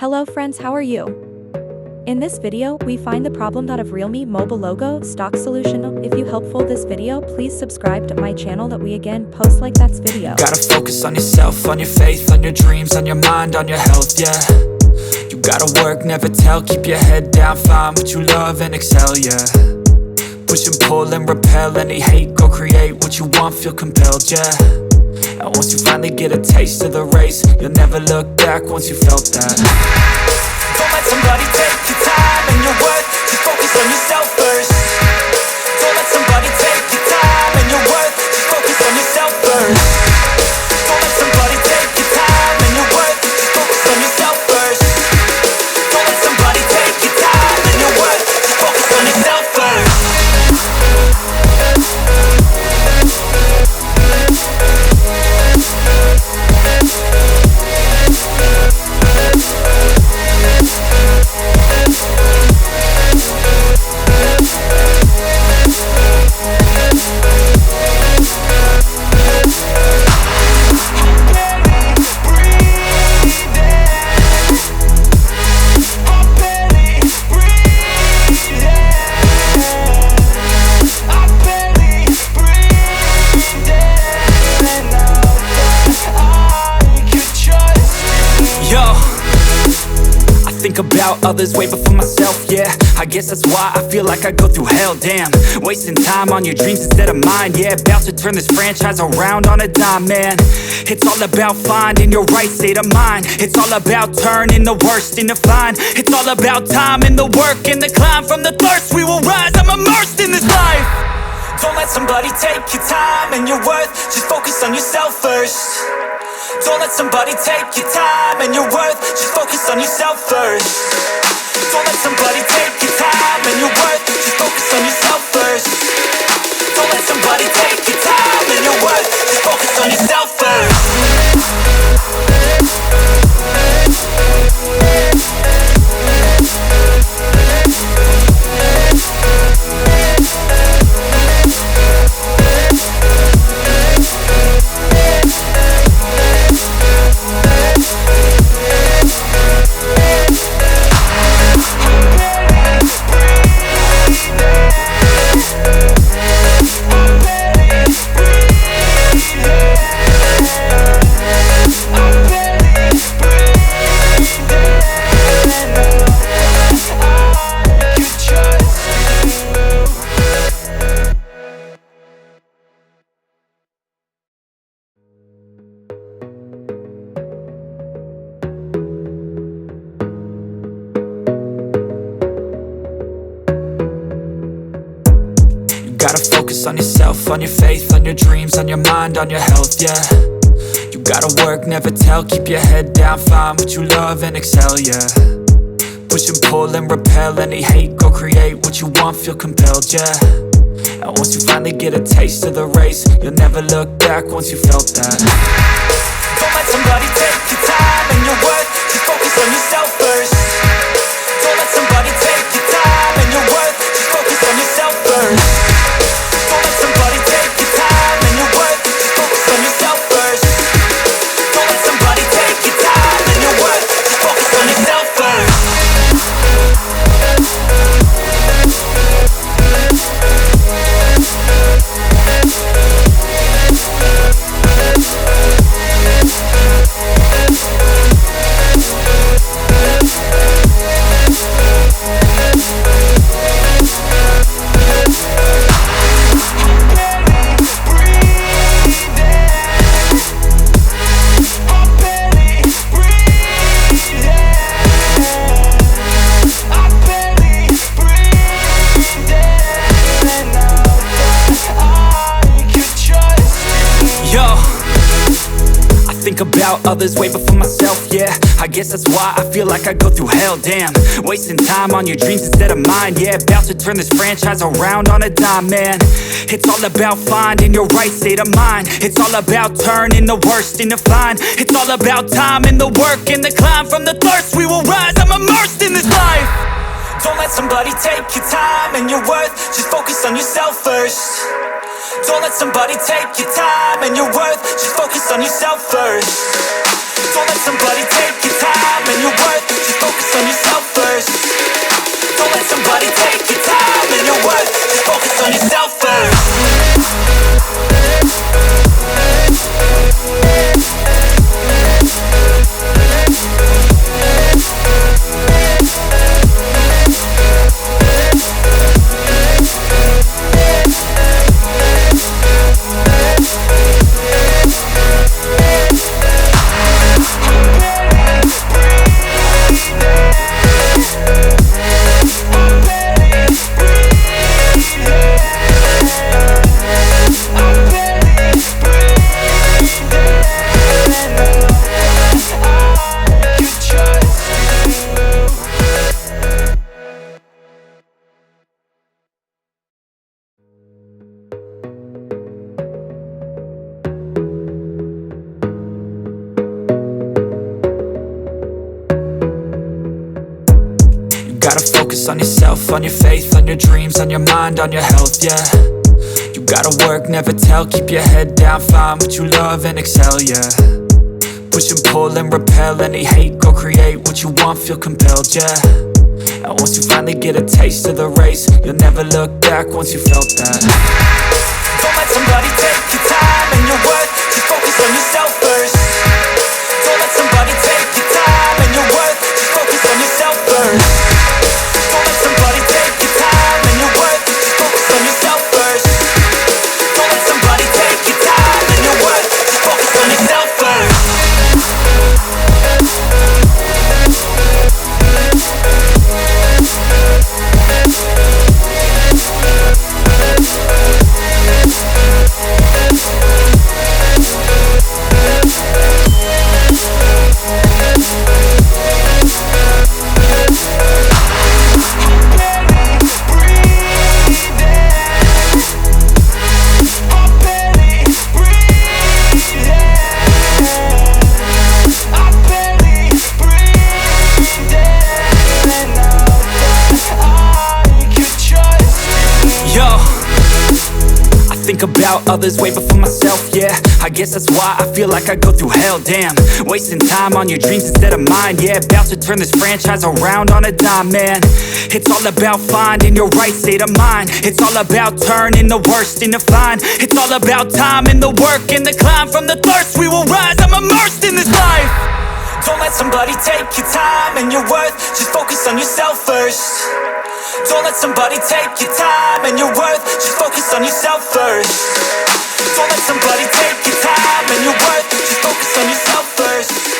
Hello friends, how are you? In this video, we find the problem of Realme mobile logo stock solution. If you helpful this video, please subscribe to my channel that we again post like that's video. Gotta focus on yourself, on your faith, on your dreams, on your mind, on your health, yeah. You gotta work, never tell, keep your head down, find what you love and excel, yeah. Push and pull and repel any hate, go create what you want, feel compelled, yeah. And once you finally get a taste of the race, you'll never look back once you felt that. Don't let somebody take your time and your worth, just focus on yourself first. Don't let somebody take your time and your worth, just focus on yourself first. Don't let somebody take your time and your worth, just focus on yourself first. Don't let somebody take your time and your worth, just focus on yourself first. Think about others way before myself, yeah. I guess that's why I feel like I go through hell, damn. Wasting time on your dreams instead of mine, yeah. About to turn this franchise around on a dime, man. It's all about finding your right state of mind. It's all about turning the worst into fine. It's all about time and the work and the climb. From the thirst we will rise, I'm immersed in this life. Don't let somebody take your time and your worth, just focus on yourself first. Don't let somebody take your time and your worth, just focus on yourself first. Don't let somebody take your time and your worth, just focus on yourself first. Don't let somebody take your time and your worth, just focus on yourself first. Gotta focus on yourself, on your faith, on your dreams, on your mind, on your health, yeah. You gotta work, never tell, keep your head down, find what you love and excel, yeah. Push and pull and repel any hate, go create what you want, feel compelled, yeah. And once you finally get a taste of the race, you'll never look back once you felt that. Don't let somebody take your time and your worth, just focus on yourself first. Don't let somebody take your time and your worth, just focus on yourself first. Don't let somebody take your time and your worth, just focus on yourself first. Don't let somebody take your time and your worth, just focus on yourself first. About others way before myself, yeah. I guess that's why I feel like I go through hell, damn. Wasting time on your dreams instead of mine, yeah. About to turn this franchise around on a dime, man. It's all about finding your right state of mind. It's all about turning the worst into fine. It's all about time and the work and the climb. From the thirst we will rise, I'm immersed in this life. Don't let somebody take your time and your worth, just focus on yourself first. Don't let somebody take your time and your worth, just focus on yourself first. Don't let somebody take your time and your worth, just focus on yourself, on your faith, on your dreams, on your mind, on your health, yeah. You gotta work, never tell, keep your head down, find what you love and excel, yeah. Push and pull and repel any hate, go create what you want, feel compelled, yeah. And once you finally get a taste of the race, you'll never look back once you felt that. Don't let somebody take your time and your worth, just focus on yourself first. Don't let somebody take your time and your worth, just focus on yourself first. Don't let somebody take your time and your worth, just focus on yourself first. Don't let somebody take your time and your worth, just focus on yourself first. About others way before myself, yeah. I guess that's why I feel like I go through hell, damn. Wasting time on your dreams instead of mine, yeah. About to turn this franchise around on a dime, man. It's all about finding your right state of mind. It's all about turning the worst into fine. It's all about time and the work and the climb. From the thirst we will rise, I'm immersed in this life. Don't let somebody take your time and your worth, just focus on yourself first. Don't let somebody take your time and your worth, just focus on yourself first. Don't let somebody take your time and your worth, just focus on yourself first.